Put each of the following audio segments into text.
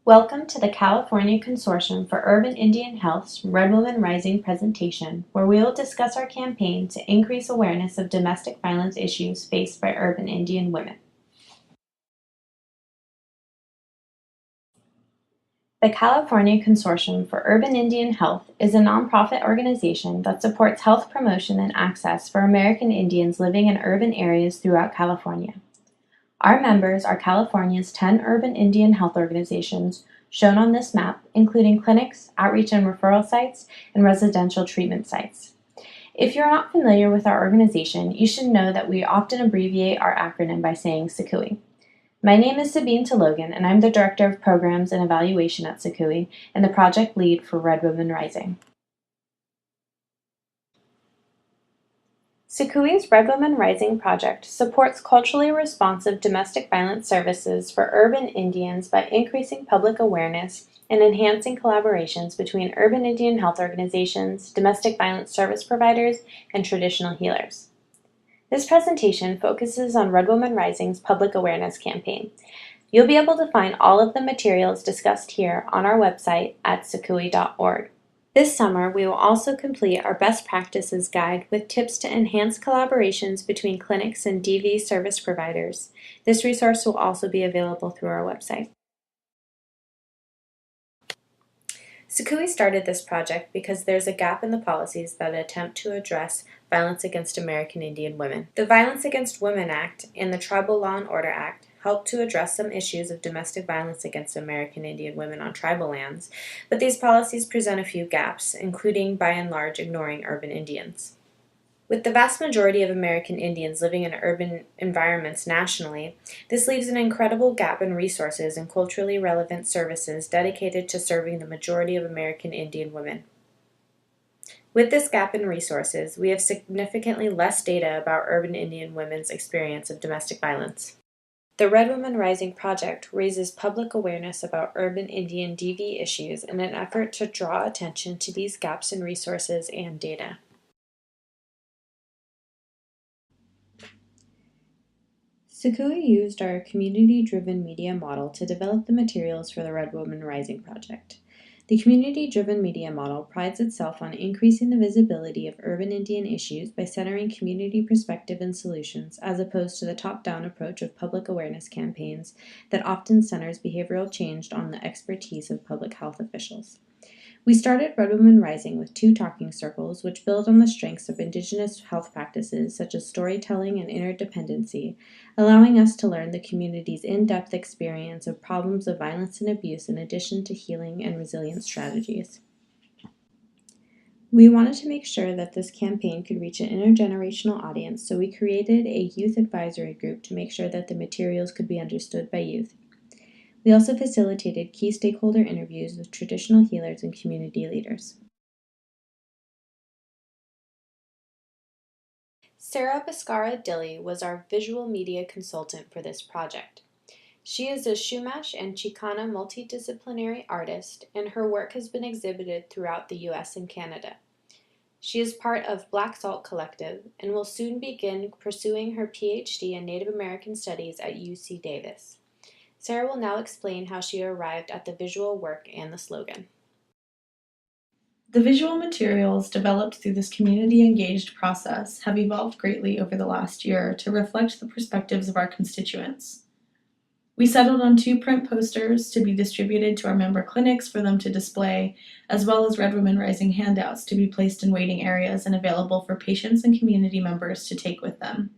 Welcome to the California Consortium for Urban Indian Health's Red Woman Rising presentation, where we will discuss our campaign to increase awareness of domestic violence issues faced by urban Indian women. The California Consortium for Urban Indian Health is a nonprofit organization that supports health promotion and access for American Indians living in urban areas throughout California. Our members are California's 10 urban Indian health organizations shown on this map, including clinics, outreach and referral sites, and residential treatment sites. If you're not familiar with our organization, you should know that we often abbreviate our acronym by saying CCUIH. My name is Sabine Talogan, and I'm the Director of Programs and Evaluation at CCUIH and the project lead for Red Woman Rising. CCUIH's Red Woman Rising project supports culturally responsive domestic violence services for urban Indians by increasing public awareness and enhancing collaborations between urban Indian health organizations, domestic violence service providers, and traditional healers. This presentation focuses on Red Woman Rising's public awareness campaign. You'll be able to find all of the materials discussed here on our website at cciuih.org. This summer, we will also complete our Best Practices Guide with tips to enhance collaborations between clinics and DV service providers. This resource will also be available through our website. CCUIH started this project because there's a gap in the policies that attempt to address violence against American Indian women. The Violence Against Women Act and the Tribal Law and Order Act help to address some issues of domestic violence against American Indian women on tribal lands, but these policies present a few gaps, including by and large ignoring urban Indians. With the vast majority of American Indians living in urban environments nationally, this leaves an incredible gap in resources and culturally relevant services dedicated to serving the majority of American Indian women. With this gap in resources, we have significantly less data about urban Indian women's experience of domestic violence. The Red Woman Rising project raises public awareness about urban Indian DV issues in an effort to draw attention to these gaps in resources and data. CCUIH used our community-driven media model to develop the materials for the Red Woman Rising project. The community-driven media model prides itself on increasing the visibility of urban Indian issues by centering community perspective and solutions, as opposed to the top-down approach of public awareness campaigns that often centers behavioral change on the expertise of public health officials. We started Red Woman Rising with 2 talking circles, which build on the strengths of Indigenous health practices such as storytelling and interdependency, allowing us to learn the community's in-depth experience of problems of violence and abuse in addition to healing and resilience strategies. We wanted to make sure that this campaign could reach an intergenerational audience, so we created a youth advisory group to make sure that the materials could be understood by youth. We also facilitated key stakeholder interviews with traditional healers and community leaders. Sarah Biscara-Dilly was our visual media consultant for this project. She is a Chumash and Chicana multidisciplinary artist, and her work has been exhibited throughout the U.S. and Canada. She is part of Black Salt Collective and will soon begin pursuing her PhD in Native American Studies at UC Davis. Sarah will now explain how she arrived at the visual work and the slogan. The visual materials developed through this community-engaged process have evolved greatly over the last year to reflect the perspectives of our constituents. We settled on 2 print posters to be distributed to our member clinics for them to display, as well as Red Woman Rising handouts to be placed in waiting areas and available for patients and community members to take with them.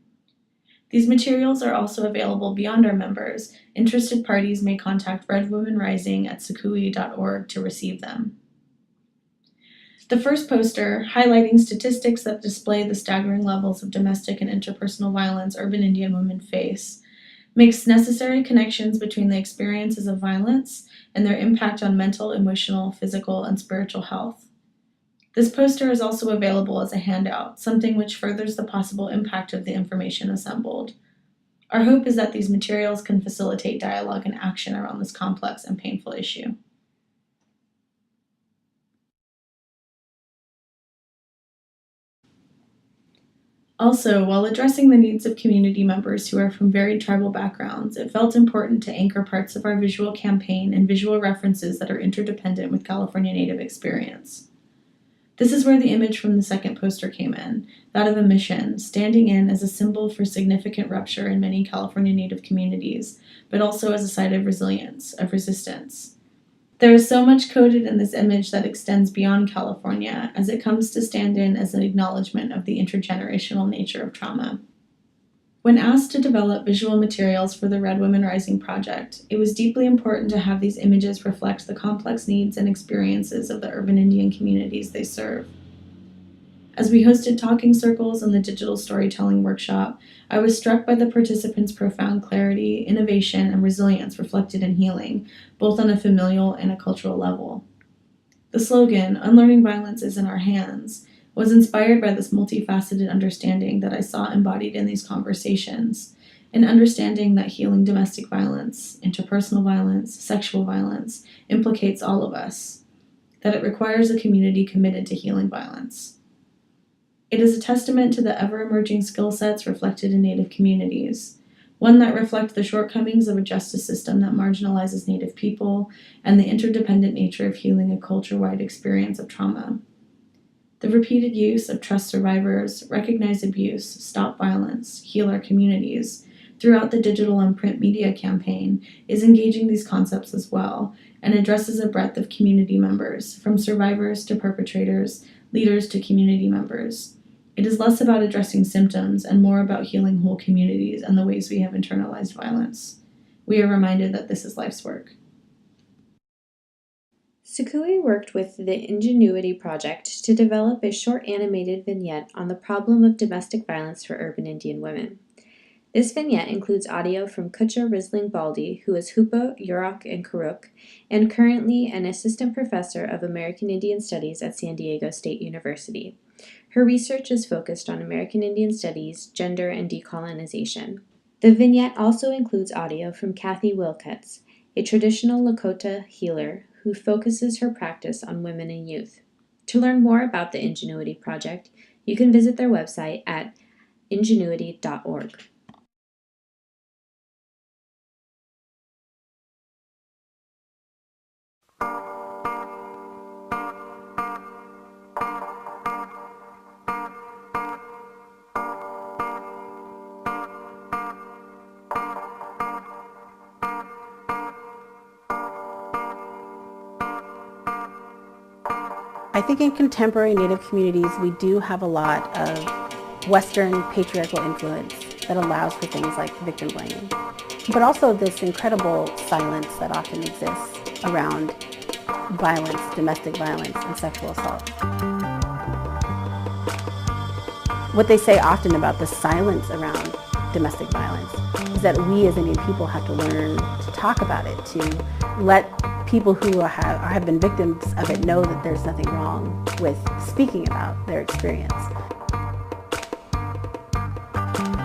These materials are also available beyond our members. Interested parties may contact Red Woman Rising at cciuih.org to receive them. The first poster, highlighting statistics that display the staggering levels of domestic and interpersonal violence urban Indian women face, makes necessary connections between the experiences of violence and their impact on mental, emotional, physical, and spiritual health. This poster is also available as a handout, something which furthers the possible impact of the information assembled. Our hope is that these materials can facilitate dialogue and action around this complex and painful issue. Also, while addressing the needs of community members who are from varied tribal backgrounds, it felt important to anchor parts of our visual campaign in visual references that are interdependent with California Native experience. This is where the image from the second poster came in, that of a mission, standing in as a symbol for significant rupture in many California Native communities, but also as a site of resilience, of resistance. There is so much coded in this image that extends beyond California, as it comes to stand in as an acknowledgement of the intergenerational nature of trauma. When asked to develop visual materials for the Red Women Rising project, it was deeply important to have these images reflect the complex needs and experiences of the urban Indian communities they serve. As we hosted talking circles and the digital storytelling workshop, I was struck by the participants' profound clarity, innovation, and resilience reflected in healing, both on a familial and a cultural level. The slogan, "Unlearning Violence is in Our Hands," was inspired by this multifaceted understanding that I saw embodied in these conversations, an understanding that healing domestic violence, interpersonal violence, sexual violence implicates all of us, that it requires a community committed to healing violence. It is a testament to the ever-emerging skill sets reflected in Native communities, one that reflect the shortcomings of a justice system that marginalizes Native people and the interdependent nature of healing a culture-wide experience of trauma. The repeated use of trust survivors, recognize abuse, stop violence, heal our communities throughout the digital and print media campaign is engaging these concepts as well and addresses a breadth of community members, from survivors to perpetrators, leaders to community members. It is less about addressing symptoms and more about healing whole communities and the ways we have internalized violence. We are reminded that this is life's work. CCUIH worked with the Ingenuity Project to develop a short animated vignette on the problem of domestic violence for urban Indian women. This vignette includes audio from Kutcha Risling Baldi, who is Hupa, Yurok, and Karuk, and currently an assistant professor of American Indian Studies at San Diego State University. Her research is focused on American Indian Studies, gender, and decolonization. The vignette also includes audio from Kathy Wilkutz, a traditional Lakota healer who focuses her practice on women and youth. To learn more about the Ingenuity Project, you can visit their website at ingenuity.org. I think in contemporary Native communities, we do have a lot of Western patriarchal influence that allows for things like victim blaming, but also this incredible silence that often exists around violence, domestic violence, and sexual assault. What they say often about the silence around domestic violence is that we as Indian people have to learn to talk about it, to let people who have been victims of it know that there's nothing wrong with speaking about their experience.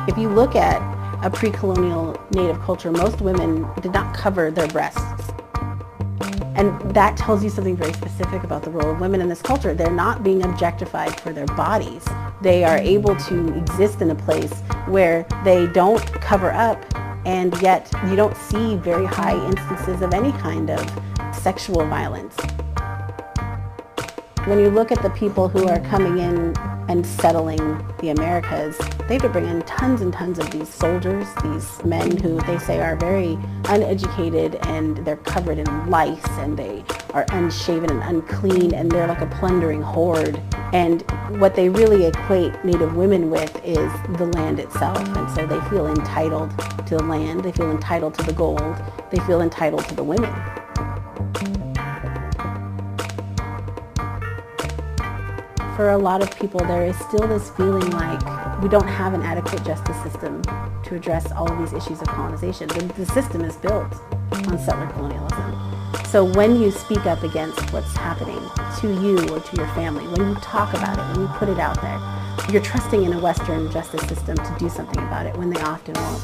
If you look at a pre-colonial Native culture, most women did not cover their breasts. And that tells you something very specific about the role of women in this culture. They're not being objectified for their bodies. They are able to exist in a place where they don't cover up, and yet you don't see very high instances of any kind of sexual violence. When you look at the people who are coming in and settling the Americas, they have to bring in tons and tons of these soldiers, these men who they say are very uneducated, and they're covered in lice, and they are unshaven and unclean, and they're like a plundering horde. And what they really equate Native women with is the land itself. And so they feel entitled to the land, they feel entitled to the gold, they feel entitled to the women. For a lot of people, there is still this feeling like we don't have an adequate justice system to address all of these issues of colonization. The system is built on settler colonialism. So when you speak up against what's happening to you or to your family, when you talk about it, when you put it out there, you're trusting in a Western justice system to do something about it when they often won't.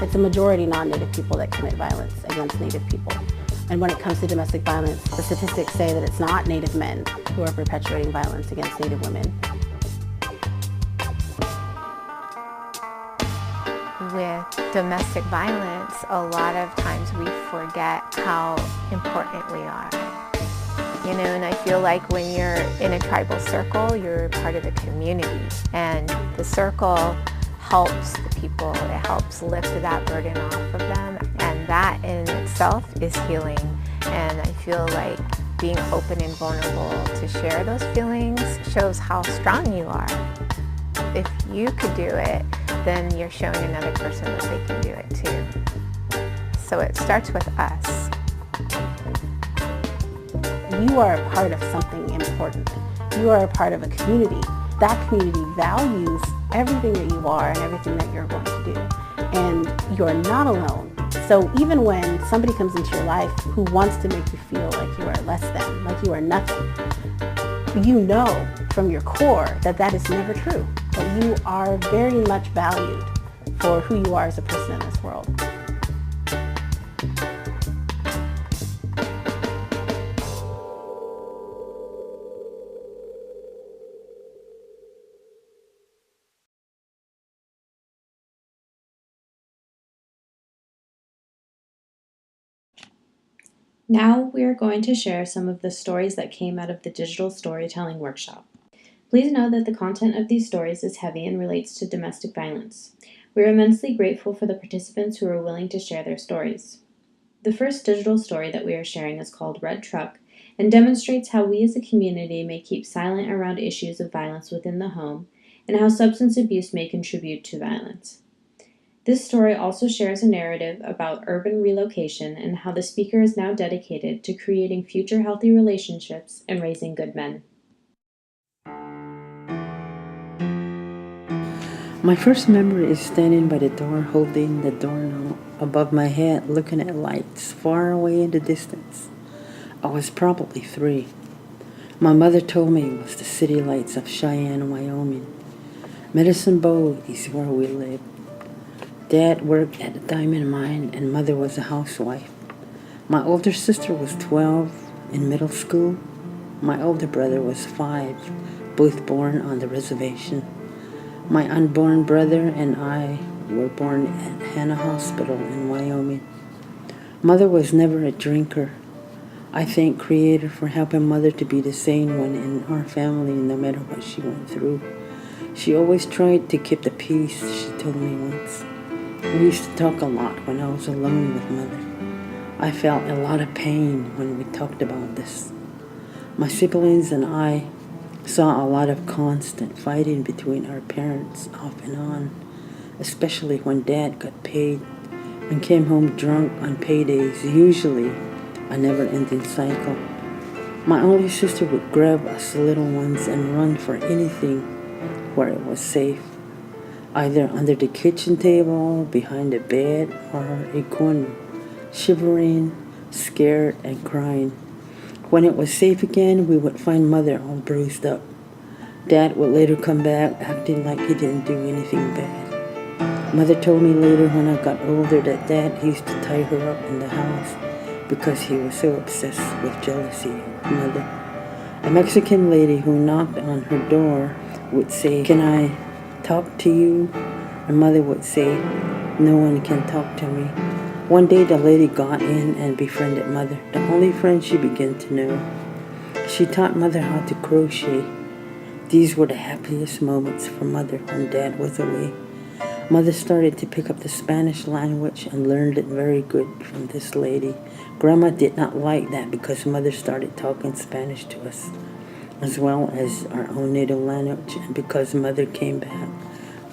It's a majority non-Native people that commit violence against Native people. And when it comes to domestic violence, the statistics say that it's not Native men who are perpetuating violence against Native women. With domestic violence, a lot of times we forget how important we are. You know, and I feel like when you're in a tribal circle, you're part of a community, and the circle helps the people. It helps lift that burden off of them, and that in itself is healing. And I feel like being open and vulnerable to share those feelings shows how strong you are. If you could do it, then you're showing another person that they can do it too. So it starts with us. You are a part of something important. You are a part of a community. That community values everything that you are and everything that you're going to do. And you're not alone. So even when somebody comes into your life who wants to make you feel like you are less than, like you are nothing, you know from your core that that is never true. That you are very much valued for who you are as a person in this world. Now we are going to share some of the stories that came out of the digital storytelling workshop. Please know that the content of these stories is heavy and relates to domestic violence. We are immensely grateful for the participants who are willing to share their stories. The first digital story that we are sharing is called Red Truck and demonstrates how we as a community may keep silent around issues of violence within the home and how substance abuse may contribute to violence. This story also shares a narrative about urban relocation and how the speaker is now dedicated to creating future healthy relationships and raising good men. My first memory is standing by the door holding the doorknob above my head looking at lights far away in the distance. I was probably 3. My mother told me it was the city lights of Cheyenne, Wyoming. Medicine Bow is where we lived. Dad worked at a diamond mine and Mother was a housewife. My older sister was 12 in middle school. My older brother was 5, both born on the reservation. My unborn brother and I were born at Hannah Hospital in Wyoming. Mother was never a drinker. I thank Creator for helping Mother to be the sane one in our family no matter what she went through. She always tried to keep the peace, she told me once. We used to talk a lot when I was alone with Mother. I felt a lot of pain when we talked about this. My siblings and I saw a lot of constant fighting between our parents off and on, especially when Dad got paid and came home drunk on paydays, usually a never-ending cycle. My older sister would grab us little ones and run for anything where it was safe, either under the kitchen table, behind the bed, or a corner, shivering, scared, and crying. When it was safe again, we would find Mother all bruised up. Dad would later come back acting like he didn't do anything bad. Mother told me later when I got older that Dad used to tie her up in the house because he was so obsessed with jealousy of Mother. A Mexican lady who knocked on her door would say, "Can I talk to you?" And Mother would say, "No one can talk to me." One day the lady got in and befriended Mother, the only friend she began to know. She taught Mother how to crochet. These were the happiest moments for Mother when Dad was away. Mother started to pick up the Spanish language and learned it very good from this lady. Grandma did not like that because Mother started talking Spanish to us, as well as our own native language, and because Mother came back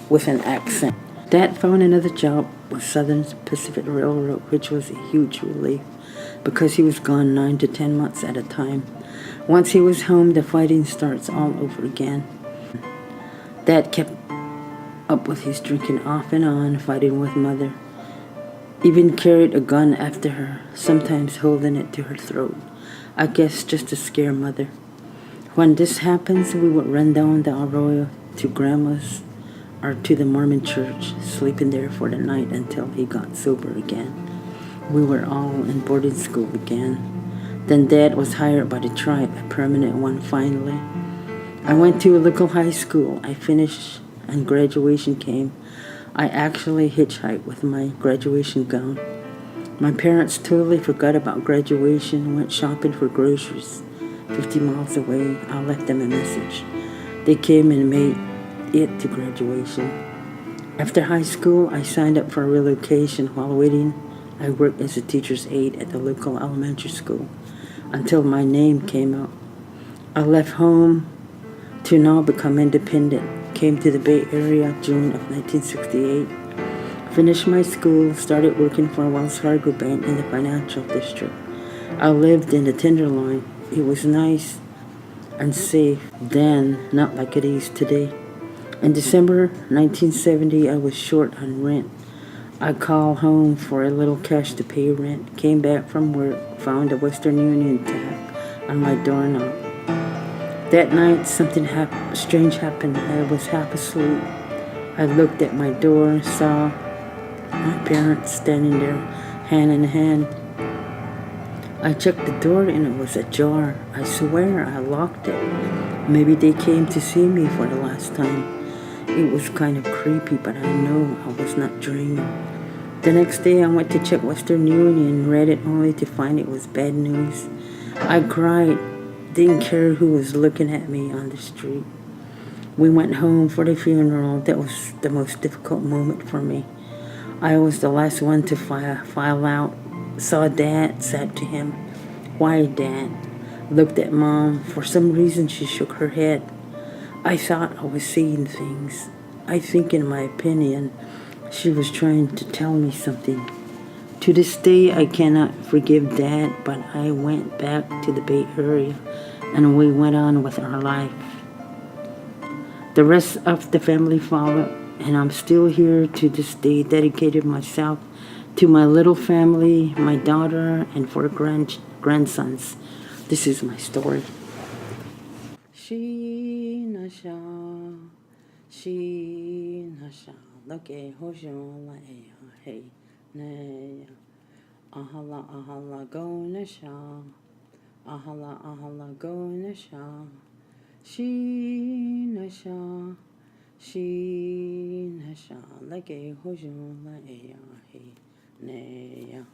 with an accent. Dad found another job with Southern Pacific Railroad, which was a huge relief because he was gone 9 to 10 months at a time. Once he was home, the fighting starts all over again. Dad kept up with his drinking off and on, fighting with Mother. Even carried a gun after her, sometimes holding it to her throat. I guess just to scare Mother. When this happens, we would run down the arroyo to Grandma's or to the Mormon church, sleeping there for the night until he got sober again. we were all in boarding school again. Then Dad was hired by the tribe, a permanent one finally. I went to a local high school. I finished and graduation came. I actually hitchhiked with my graduation gown. My parents totally forgot about graduation and went shopping for groceries. 50 miles away, I left them a message. They came and made it to graduation. After high school, I signed up for a relocation. While waiting, I worked as a teacher's aide at the local elementary school until my name came out. I left home to now become independent. Came to the Bay Area June of 1968. Finished my school, started working for Wells Fargo Bank in the financial district. I lived in the Tenderloin. It was nice and safe then, not like it is today. In December 1970, I was short on rent. I called home for a little cash to pay rent, came back from work, found a Western Union tag on my doorknob. That night, something strange happened. I was half asleep. I looked at my door, saw my parents standing there, hand in hand. I checked the door and it was ajar. I swear I locked it. Maybe they came to see me for the last time. It was kind of creepy, but I know I was not dreaming. The next day I went to check Western Union, read it only to find it was bad news. I cried, didn't care who was looking at me on the street. We went home for the funeral. That was the most difficult moment for me. I was the last one to file out. Saw Dad, said to him, "Why, Dad?" Looked at Mom. For some reason, she shook her head. I thought I was seeing things. I think, in my opinion, she was trying to tell me something. To this day, I cannot forgive Dad, but I went back to the Bay Area and we went on with our life. The rest of the family followed, and I'm still here to this day, dedicated myself to my little family, my daughter, and 4 grandsons. This is my story. She nasha, loke hojo la hey ne ahala go nasha, ahala go nasha. She nasha, like hojo la hey ne.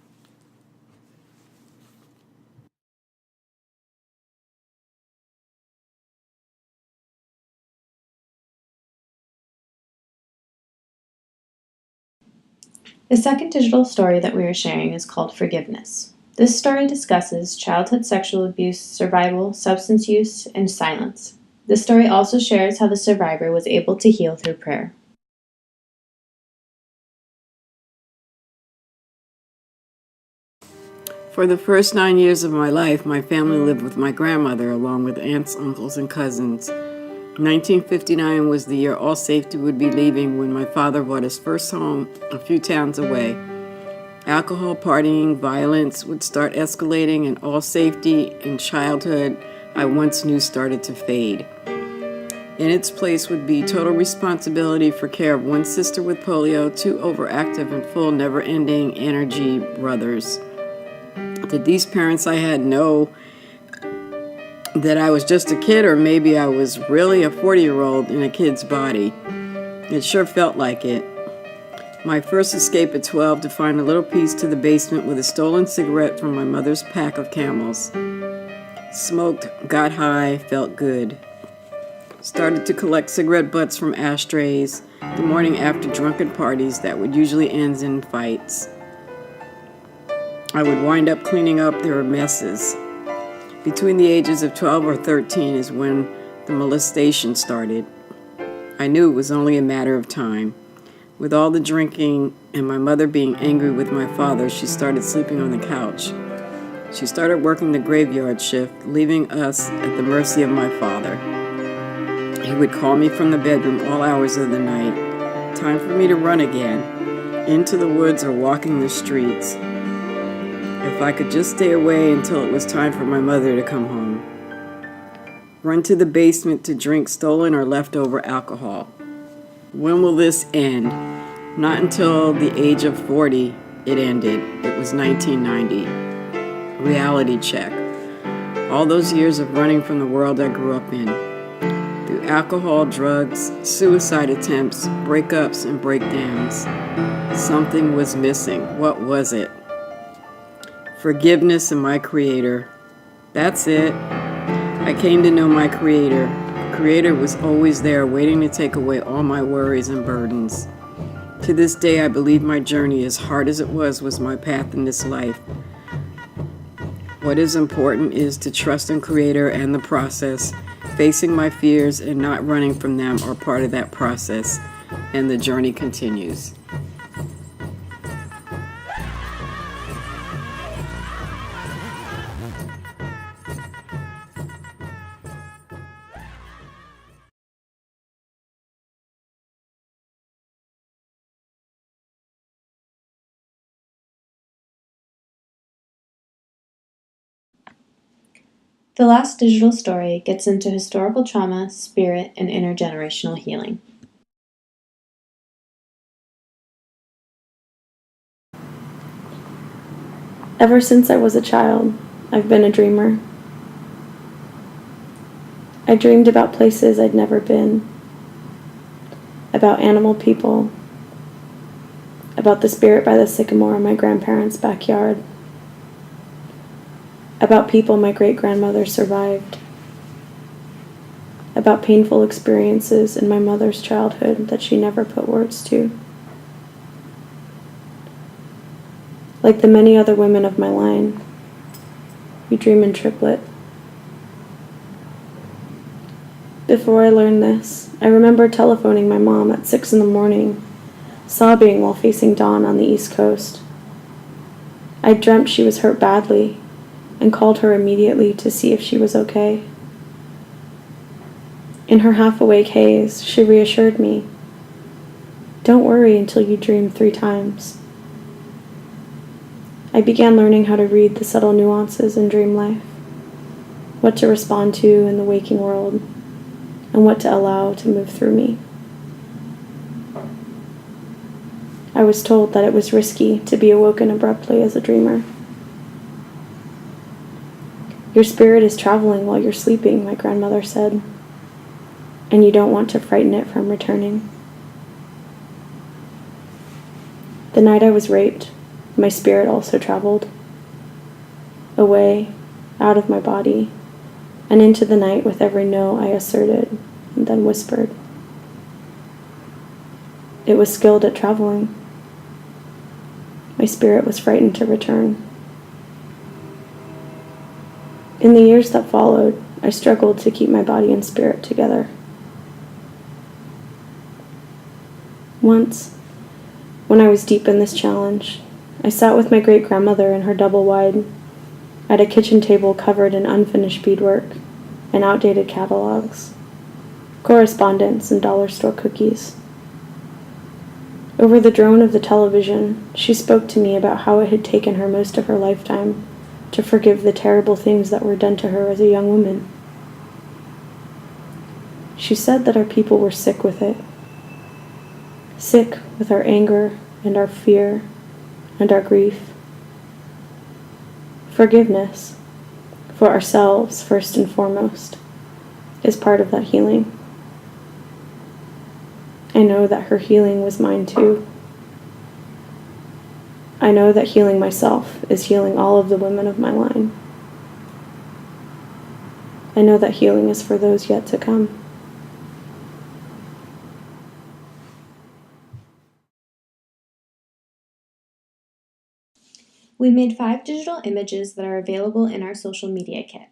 The second digital story that we are sharing is called Forgiveness. This story discusses childhood sexual abuse, survival, substance use, and silence. The story also shares how the survivor was able to heal through prayer. For the first 9 years of my life, my family lived with my grandmother along with aunts, uncles, and cousins. 1959 was the year all safety would be leaving when my father bought his first home a few towns away. Alcohol, partying, violence would start escalating, and all safety in childhood I once knew started to fade. In its place would be total responsibility for care of one sister with polio, 2 overactive and full never-ending energy brothers. Did these parents I had know that I was just a kid, or maybe I was really a 40-year-old in a kid's body? It sure felt like it. My first escape at 12 to find a little piece to the basement with a stolen cigarette from my mother's pack of Camels. Smoked, got high, felt good. Started to collect cigarette butts from ashtrays the morning after drunken parties that would usually end in fights. I would wind up cleaning up their messes. Between the ages of 12 or 13 is when the molestation started. I knew it was only a matter of time. With all the drinking and my mother being angry with my father, she started sleeping on the couch. She started working the graveyard shift, leaving us at the mercy of my father. He would call me from the bedroom all hours of the night. Time for me to run again, into the woods or walking the streets. If I could just stay away until it was time for my mother to come home. Run to the basement to drink stolen or leftover alcohol. When will this end? Not until the age of 40, it ended. It was 1990. Reality check. All those years of running from the world I grew up in. Through alcohol, drugs, suicide attempts, breakups, and breakdowns. Something was missing. What was it? Forgiveness and my Creator. That's it. I came to know my Creator. Creator was always there, waiting to take away all my worries and burdens. To this day, I believe my journey, as hard as it was my path in this life. What is important is to trust in Creator and the process. Facing my fears and not running from them are part of that process, and the journey continues. The last digital story gets into historical trauma, spirit, and intergenerational healing. Ever since I was a child, I've been a dreamer. I dreamed about places I'd never been, about animal people, about the spirit by the sycamore in my grandparents' backyard, about people my great-grandmother survived, about painful experiences in my mother's childhood that she never put words to. Like the many other women of my line, we dream in triplet. Before I learned this, I remember telephoning my mom at 6 a.m, sobbing while facing dawn on the East Coast. I dreamt she was hurt badly and called her immediately to see if she was okay. In her half-awake haze, she reassured me, "Don't worry until you dream 3 times." I began learning how to read the subtle nuances in dream life, what to respond to in the waking world, and what to allow to move through me. I was told that it was risky to be awoken abruptly as a dreamer. "Your spirit is traveling while you're sleeping," my grandmother said, "and you don't want to frighten it from returning." The night I was raped, my spirit also traveled, away, out of my body, and into the night with every no I asserted and then whispered. It was skilled at traveling. My spirit was frightened to return. In the years that followed, I struggled to keep my body and spirit together. Once, when I was deep in this challenge, I sat with my great-grandmother in her double-wide at a kitchen table covered in unfinished beadwork and outdated catalogs, correspondence, and dollar store cookies. Over the drone of the television, she spoke to me about how it had taken her most of her lifetime to forgive the terrible things that were done to her as a young woman. She said that our people were sick with it. Sick with our anger and our fear and our grief. Forgiveness, for ourselves first and foremost, is part of that healing. I know that her healing was mine too. I know that healing myself is healing all of the women of my line. I know that healing is for those yet to come. We made 5 digital images that are available in our social media kit.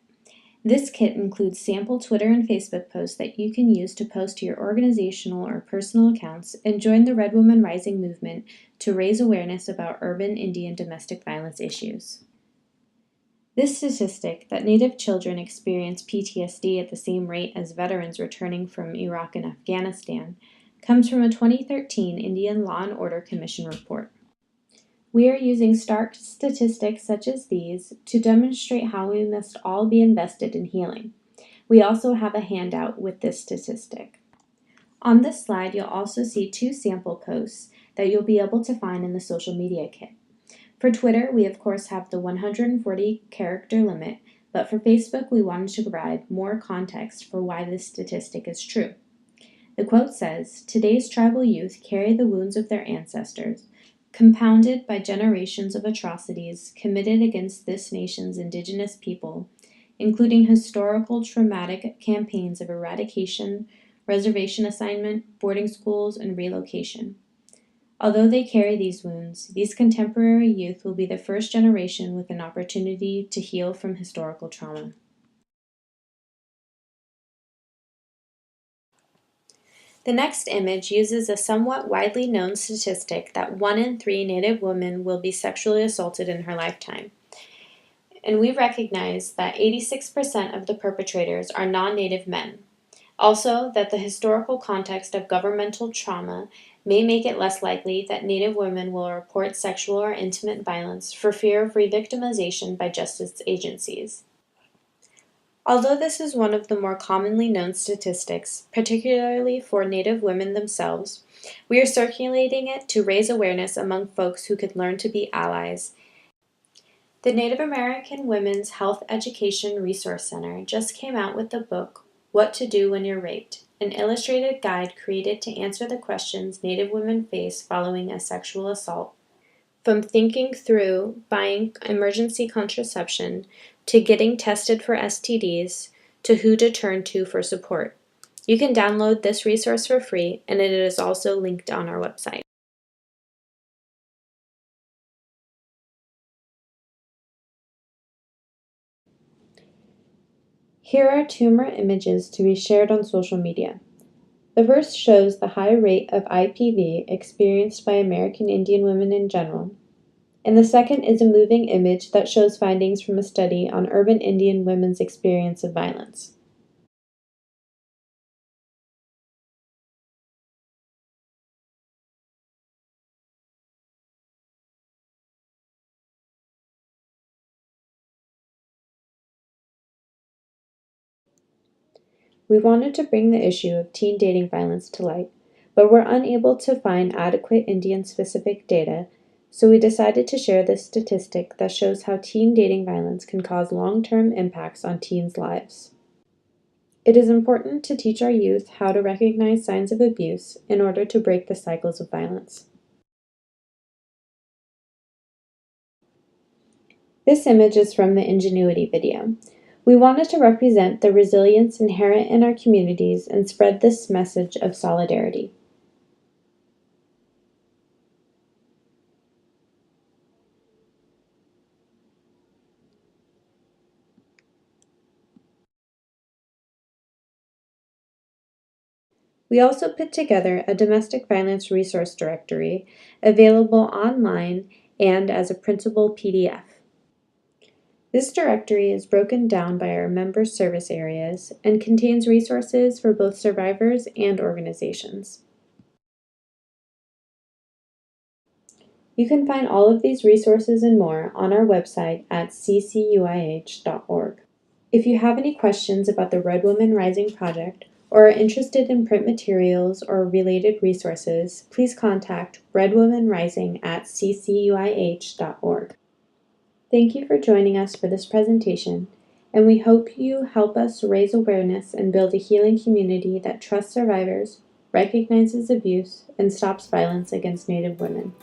This kit includes sample Twitter and Facebook posts that you can use to post to your organizational or personal accounts and join the Red Woman Rising movement to raise awareness about urban Indian domestic violence issues. This statistic that Native children experience PTSD at the same rate as veterans returning from Iraq and Afghanistan comes from a 2013 Indian Law and Order Commission report. We are using stark statistics such as these to demonstrate how we must all be invested in healing. We also have a handout with this statistic. On this slide, you'll also see 2 sample posts that you'll be able to find in the social media kit. For Twitter, we of course have the 140 character limit, but for Facebook, we wanted to provide more context for why this statistic is true. The quote says, "Today's tribal youth carry the wounds of their ancestors, compounded by generations of atrocities committed against this nation's indigenous people, including historical traumatic campaigns of eradication, reservation assignment, boarding schools, and relocation. Although they carry these wounds, these contemporary youth will be the first generation with an opportunity to heal from historical trauma." The next image uses a somewhat widely known statistic that 1 in 3 Native women will be sexually assaulted in her lifetime. And we recognize that 86% of the perpetrators are non-Native men. Also, that the historical context of governmental trauma may make it less likely that Native women will report sexual or intimate violence for fear of re-victimization by justice agencies. Although this is one of the more commonly known statistics, particularly for Native women themselves, we are circulating it to raise awareness among folks who could learn to be allies. The Native American Women's Health Education Resource Center just came out with the book, What to Do When You're Raped, an illustrated guide created to answer the questions Native women face following a sexual assault. From thinking through buying emergency contraception, to getting tested for STDs, to who to turn to for support. You can download this resource for free, and it is also linked on our website. Here are 2 more images to be shared on social media. The first shows the high rate of IPV experienced by American Indian women in general, and the second is a moving image that shows findings from a study on urban Indian women's experience of violence. We wanted to bring the issue of teen dating violence to light, but were unable to find adequate Indian-specific data, so we decided to share this statistic that shows how teen dating violence can cause long-term impacts on teens' lives. It is important to teach our youth how to recognize signs of abuse in order to break the cycles of violence. This image is from the Ingenuity video. We wanted to represent the resilience inherent in our communities and spread this message of solidarity. We also put together a domestic violence resource directory available online and as a printable PDF. This directory is broken down by our member service areas and contains resources for both survivors and organizations. You can find all of these resources and more on our website at CCUIH.org. If you have any questions about the Red Women Rising project or are interested in print materials or related resources, please contact redwomenrising@ccuih.org. Thank you for joining us for this presentation, and we hope you help us raise awareness and build a healing community that trusts survivors, recognizes abuse, and stops violence against Native women.